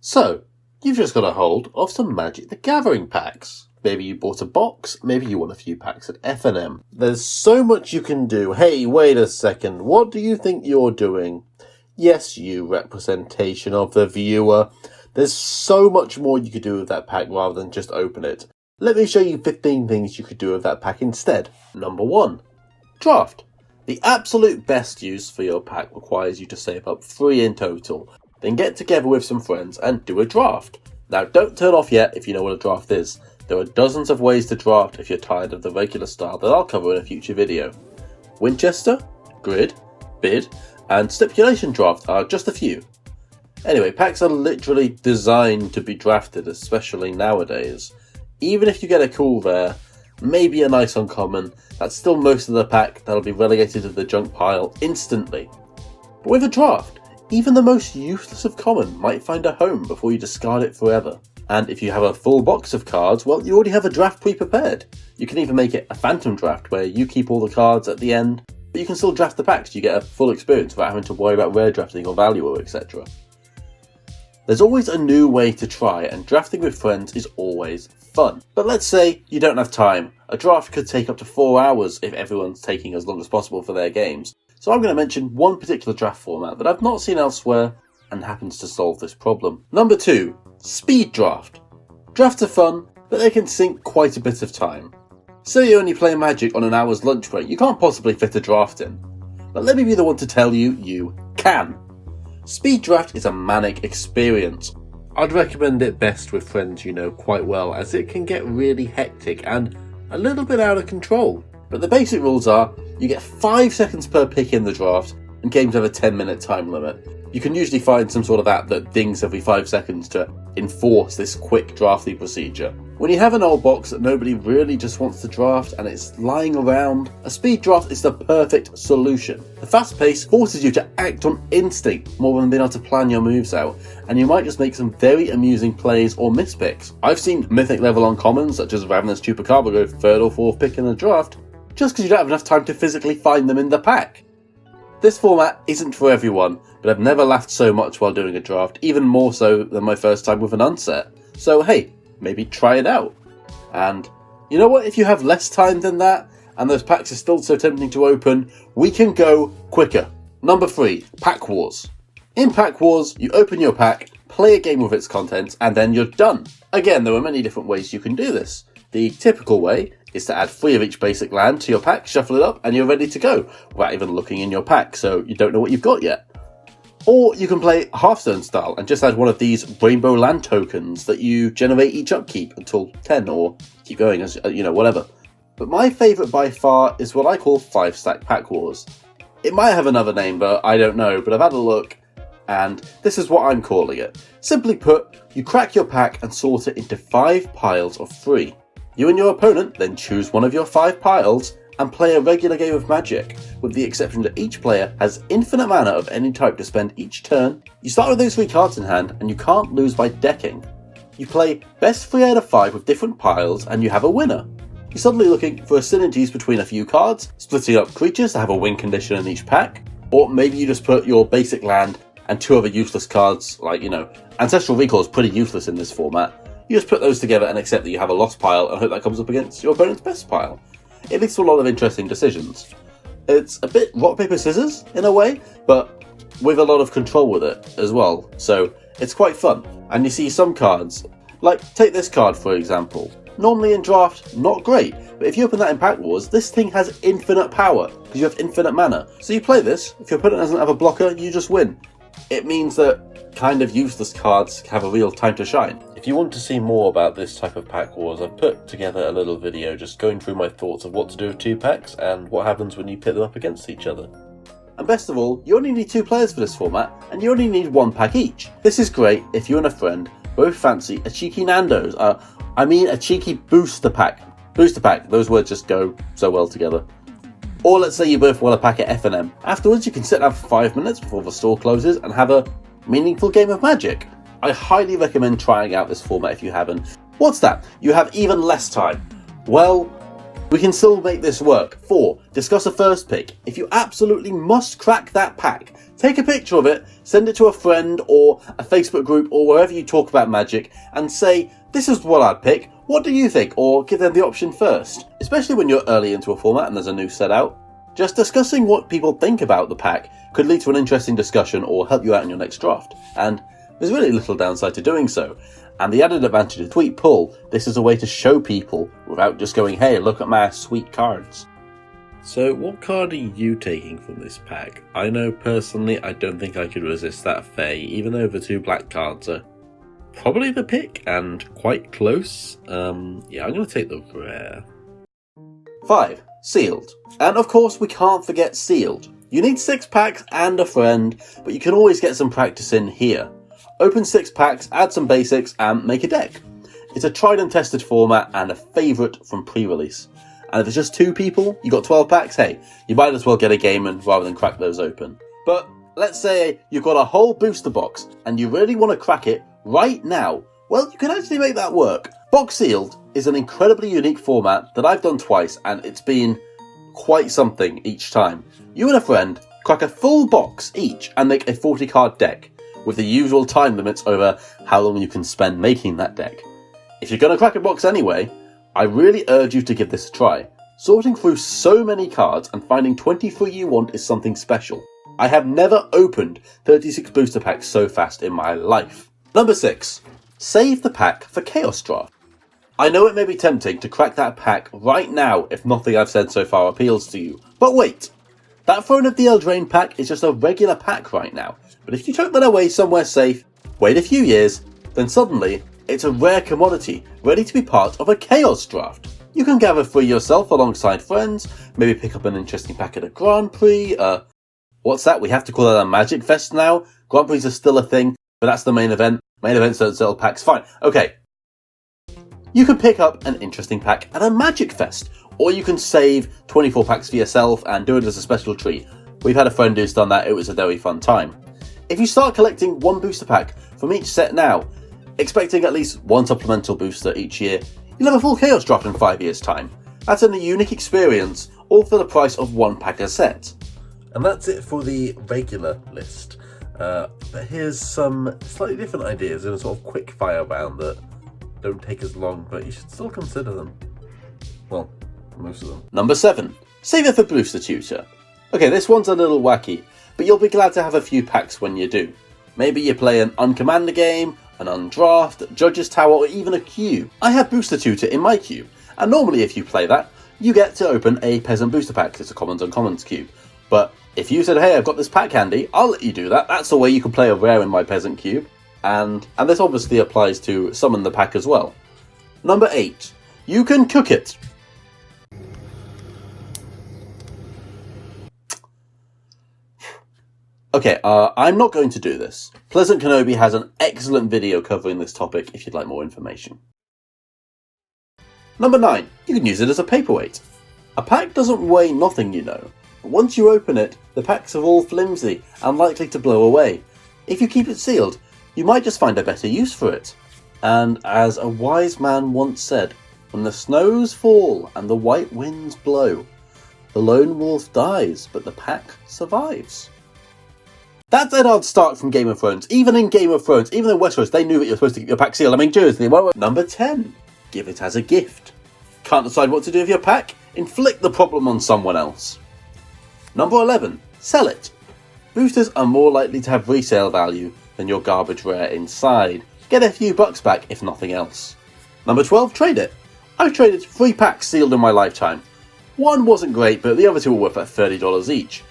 So, you've just got a hold of some Magic the Gathering packs. Maybe you bought a box, maybe you want a few packs at F&M. There's so much you can do. Hey, wait a second, what do you think you're doing? Yes, you representation of the viewer. There's so much more you could do with that pack rather than just open it. Let me show you 15 things you could do with that pack instead. Number 1. Draft. The absolute best use for your pack requires you to save up 3 in total. Then get together with some friends and do a draft. Now don't turn off yet if you know what a draft is. There are dozens of ways to draft if you're tired of the regular style that I'll cover in a future video. Winchester, grid, bid, and stipulation draft are just a few. Anyway, packs are literally designed to be drafted, especially nowadays. Even if you get a cool rare, maybe a nice uncommon, that's still most of the pack that'll be relegated to the junk pile instantly. But with a draft, even the most useless of common might find a home before you discard it forever. And if you have a full box of cards, well, you already have a draft pre-prepared. You can even make it a phantom draft where you keep all the cards at the end, but you can still draft the packs. You get a full experience without having to worry about rare drafting or value or etc. There's always a new way to try, and drafting with friends is always fun. But let's say you don't have time. A draft could take up to 4 hours if everyone's taking as long as possible for their games. So I'm going to mention one particular draft format that I've not seen elsewhere and happens to solve this problem. Number 2. Speed draft. Drafts are fun, but they can sink quite a bit of time. Say you only play Magic on an hour's lunch break, you can't possibly fit a draft in. But let me be the one to tell you, you can. Speed draft is a manic experience. I'd recommend it best with friends you know quite well, as it can get really hectic and a little bit out of control. But the basic rules are, you get 5 seconds per pick in the draft, and games have a 10-minute time limit. You can usually find some sort of app that dings every 5 seconds to enforce this quick drafting procedure. When you have an old box that nobody really just wants to draft and it's lying around, a speed draft is the perfect solution. The fast pace forces you to act on instinct more than being able to plan your moves out, and you might just make some very amusing plays or mispicks. I've seen mythic level uncommons such as Ravenous Chupacabra go 3rd or 4th pick in a draft, just because you don't have enough time to physically find them in the pack. This format isn't for everyone, but I've never laughed so much while doing a draft, even more so than my first time with an unset. So hey, maybe try it out. And you know what, if you have less time than that, and those packs are still so tempting to open, we can go quicker. Number 3, Pack Wars. In Pack Wars, you open your pack, play a game with its contents, and then you're done. Again, there are many different ways you can do this. The typical way is to add 3 of each basic land to your pack, shuffle it up, and you're ready to go, without even looking in your pack, so you don't know what you've got yet. Or you can play Hearthstone style and just add one of these rainbow land tokens that you generate each upkeep until 10, or keep going as, whatever. But my favourite by far is what I call 5-stack Pack Wars. It might have another name, but I don't know, but I've had a look, and this is what I'm calling it. Simply put, you crack your pack and sort it into 5 piles of 3. You and your opponent then choose one of your 5 piles and play a regular game of Magic, with the exception that each player has infinite mana of any type to spend each turn. You start with those 3 cards in hand, and you can't lose by decking. You play best 3 out of 5 with different piles, and you have a winner. You're suddenly looking for synergies between a few cards, splitting up creatures to have a win condition in each pack, or maybe you just put your basic land and 2 other useless cards, like, Ancestral Recall is pretty useless in this format. You just put those together and accept that you have a lost pile and hope that comes up against your opponent's best pile. It leads to a lot of interesting decisions. It's a bit rock, paper, scissors in a way, but with a lot of control with it as well. So it's quite fun. And you see some cards, like take this card for example. Normally in draft, not great, but if you open that in Pack Wars, this thing has infinite power because you have infinite mana. So you play this, if your opponent doesn't have a blocker, you just win. It means that kind of useless cards have a real time to shine. If you want to see more about this type of Pack Wars, I've put together a little video just going through my thoughts of what to do with 2 packs and what happens when you pit them up against each other. And best of all, you only need 2 players for this format, and you only need 1 pack each. This is great if you and a friend both fancy a cheeky Nando's, a cheeky booster pack. Booster pack, those words just go so well together. Or let's say you both want a pack at F&M. Afterwards you can sit down for 5 minutes before the store closes and have a meaningful game of Magic. I highly recommend trying out this format if you haven't. What's that? You have even less time. Well, We can still make this work. 4. Discuss a first pick. If you absolutely must crack that pack, take a picture of it, send it to a friend or a Facebook group or wherever you talk about Magic and say, this is what I'd pick, what do you think? Or give them the option first. Especially when you're early into a format and there's a new set out. Just discussing what people think about the pack could lead to an interesting discussion or help you out in your next draft. And there's really little downside to doing so. And the added advantage of tweet pull, this is a way to show people without just going, hey, look at my sweet cards. So what card are you taking from this pack? I know personally I don't think I could resist that Fae, even though the 2 black cards are probably the pick and quite close. Yeah, I'm going to take the rare. 5. Sealed. And of course we can't forget sealed. You need 6 packs and a friend, but you can always get some practice in here. Open 6 packs, add some basics, and make a deck. It's a tried and tested format and a favourite from pre-release. And if it's just 2 people, you got 12 packs, hey, you might as well get a game in rather than crack those open. But let's say you've got a whole booster box and you really want to crack it right now. Well, you can actually make that work. Box sealed is an incredibly unique format that I've done twice and it's been quite something each time. You and a friend crack a full box each and make a 40 card deck, with the usual time limits over how long you can spend making that deck. If you're going to crack a box anyway, I really urge you to give this a try. Sorting through so many cards and finding 23 you want is something special. I have never opened 36 booster packs so fast in my life. Number 6. Save the pack for Chaos Draft. I know it may be tempting to crack that pack right now if nothing I've said so far appeals to you, but wait! That Throne of the Eldraine pack is just a regular pack right now, but if you took that away somewhere safe, wait a few years, then suddenly it's a rare commodity ready to be part of a Chaos Draft. You can gather 3 yourself alongside friends, maybe pick up an interesting pack at a Grand Prix, what's that? We have to call that a Magic Fest now? Grand Prix are still a thing, but that's the main event. Main events don't sell packs, fine, okay. You can pick up an interesting pack at a Magic Fest, or you can save 24 packs for yourself and do it as a special treat. We've had a friend who's done that, it was a very fun time. If you start collecting 1 booster pack from each set now, expecting at least 1 supplemental booster each year, you'll have a full Chaos Draft in 5 years' time. That's a unique experience, all for the price of 1 pack a set. And that's it for the regular list. But here's some slightly different ideas in a sort of quick fire round that don't take as long, but you should still consider them. Well, most of them. Number 7. Save it for Booster Tutor. Okay, this one's a little wacky, but you'll be glad to have a few packs when you do. Maybe you play an Uncommander game, an Undraft, Judge's Tower, or even a cube. I have Booster Tutor in my cube, and normally if you play that, you get to open a Peasant Booster Pack. It's a Commons Uncommons cube. But if you said, hey, I've got this pack handy, I'll let you do that. That's the way you can play a rare in my Peasant cube. And this obviously applies to summon the pack as well. Number 8. You can cook it. Okay, I'm not going to do this. Pleasant Kenobi has an excellent video covering this topic if you'd like more information. Number 9. You can use it as a paperweight. A pack doesn't weigh nothing, you know. But once you open it, the packs are all flimsy and likely to blow away. If you keep it sealed, you might just find a better use for it. And as a wise man once said, when the snows fall and the white winds blow, the lone wolf dies, but the pack survives. That's Eddard Stark from Game of Thrones. Even in Game of Thrones, even in Westeros, they knew that you're supposed to keep your pack sealed. I mean, seriously, Number 10. Give it as a gift. Can't decide what to do with your pack? Inflict the problem on someone else. Number 11. Sell it. Boosters are more likely to have resale value than your garbage rare inside. Get a few bucks back if nothing else. Number 12. Trade it. I've traded 3 packs sealed in my lifetime. One wasn't great, but the other 2 were worth about $30 each.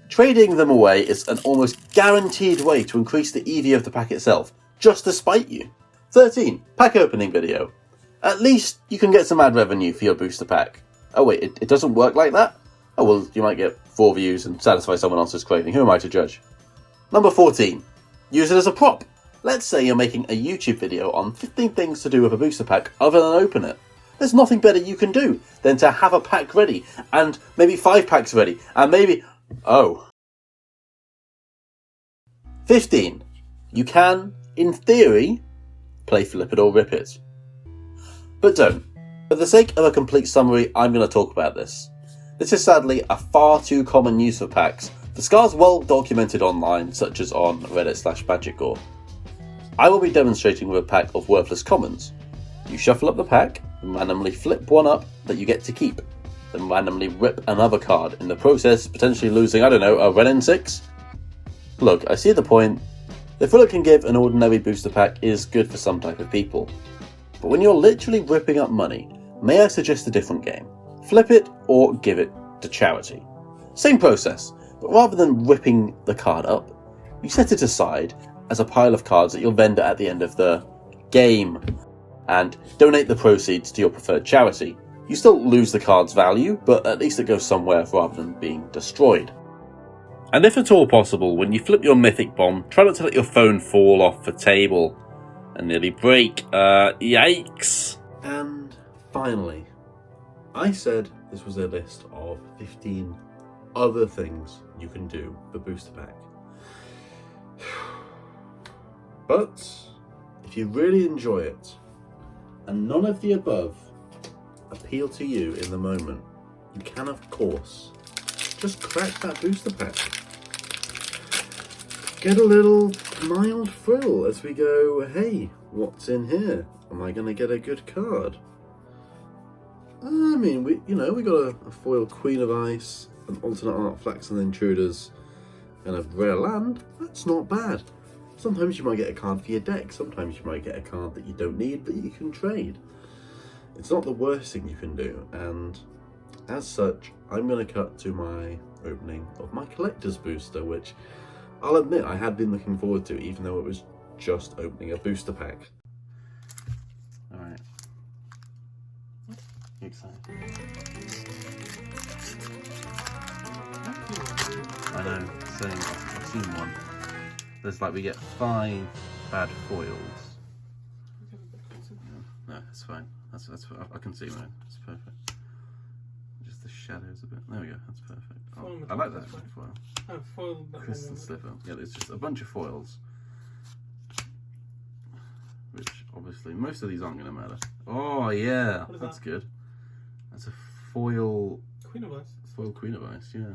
Trading them away is an almost guaranteed way to increase the EV of the pack itself, just to spite you. 13. Pack opening video. At least you can get some ad revenue for your booster pack. Oh wait, it doesn't work like that? Oh well, you might get 4 views and satisfy someone else's craving. Who am I to judge? Number 14. Use it as a prop. Let's say you're making a YouTube video on 15 things to do with a booster pack other than open it. There's nothing better you can do than to have a pack ready, and maybe 5 packs ready, and maybe... Oh. 15. You can, in theory, play Flip It or Rip It. But don't. For the sake of a complete summary, I'm going to talk about this. This is sadly a far too common use for packs. The scars well documented online, such as on Reddit/Magiccore. I will be demonstrating with a pack of worthless commons. You shuffle up the pack, and randomly flip one up that you get to keep, then randomly rip another card, in the process potentially losing, I don't know, a Ren 6? Look, I see the point. The thrill it can give an ordinary booster pack is good for some type of people. But when you're literally ripping up money, may I suggest a different game? Flip it or give it to charity. Same process, but rather than ripping the card up, you set it aside as a pile of cards that you'll vendor at the end of the game and donate the proceeds to your preferred charity. You still lose the card's value, but at least it goes somewhere rather than being destroyed. And if at all possible, when you flip your mythic bomb, try not to let your phone fall off the table and nearly break. Yikes! And finally, I said this was a list of 15 other things you can do for Booster Pack. But if you really enjoy it, and none of the above appeal to you in the moment, you can of course just crack that booster pack. Get a little mild thrill as we go, hey, what's in here? Am I going to get a good card? I mean, we got a foil Queen of Ice, an alternate art Flax and Intruders, and a rare land. That's not bad. Sometimes you might get a card for your deck, sometimes you might get a card that you don't need but you can trade. It's not the worst thing you can do, and as such, I'm going to cut to my opening of my collector's booster, which I'll admit I had been looking forward to, even though it was just opening a booster pack. Alright. You excited? I know, same. I've seen one. There's like, we get 5 bad foils. No, that's fine. That's I can see mine. It's perfect. Just the shadows a bit. There we go. That's perfect. Oh, I like that foil. Crystal Sliver. Yeah, there's just a bunch of foils, which obviously most of these aren't going to matter. Oh yeah, that's good. That's a foil Queen of Ice. Foil Queen of Ice. Yeah.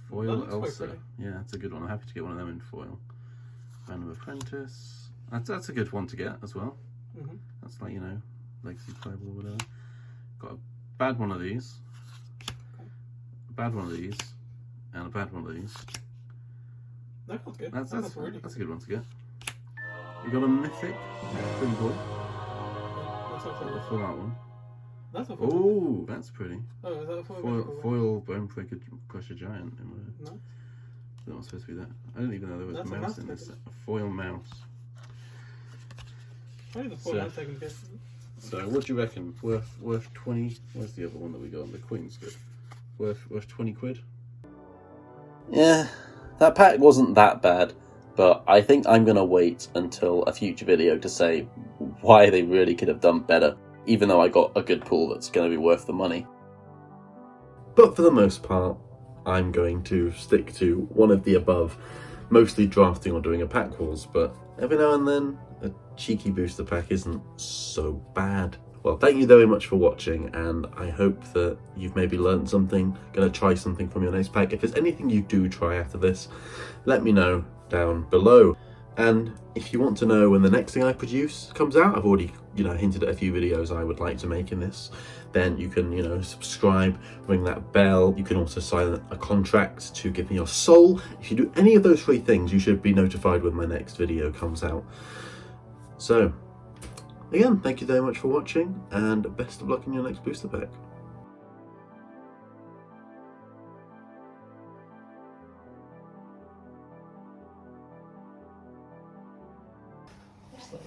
Foil Elsa. Yeah, that's a good one. I'm happy to get one of them in foil. Random Apprentice. That's a good one to get as well. That's like, Legacy Playable or whatever. Got a bad one of these. A bad one of these. And a bad one of these. That one's good. That's a good one to get. We got a Mythic. Pretty cool. The full art one. Oh, that's pretty. Oh, is that a foil Bone Crusher Giant. No. That was supposed to be that. I didn't even know there was a mouse in this. A foil mouse. I think the foil mouse I can get. So, what do you reckon? Worth 20? Where's the other one that we got? The Queen's good. Worth 20 quid? Yeah, that pack wasn't that bad, but I think I'm going to wait until a future video to say why they really could have done better, even though I got a good pool that's going to be worth the money. But for the most part, I'm going to stick to one of the above, mostly drafting or doing a pack wars, but every now and then, a cheeky booster pack isn't so bad. Well, thank you very much for watching, and I hope that you've maybe learned something, going to try something from your next pack. If there's anything you do try after this, let me know down below. And if you want to know when the next thing I produce comes out, I've already, hinted at a few videos I would like to make in this, then you can, subscribe, ring that bell. You can also sign a contract to give me your soul. If you do any of those 3 things, you should be notified when my next video comes out. So, again, thank you very much for watching, and best of luck in your next booster pack. What's that?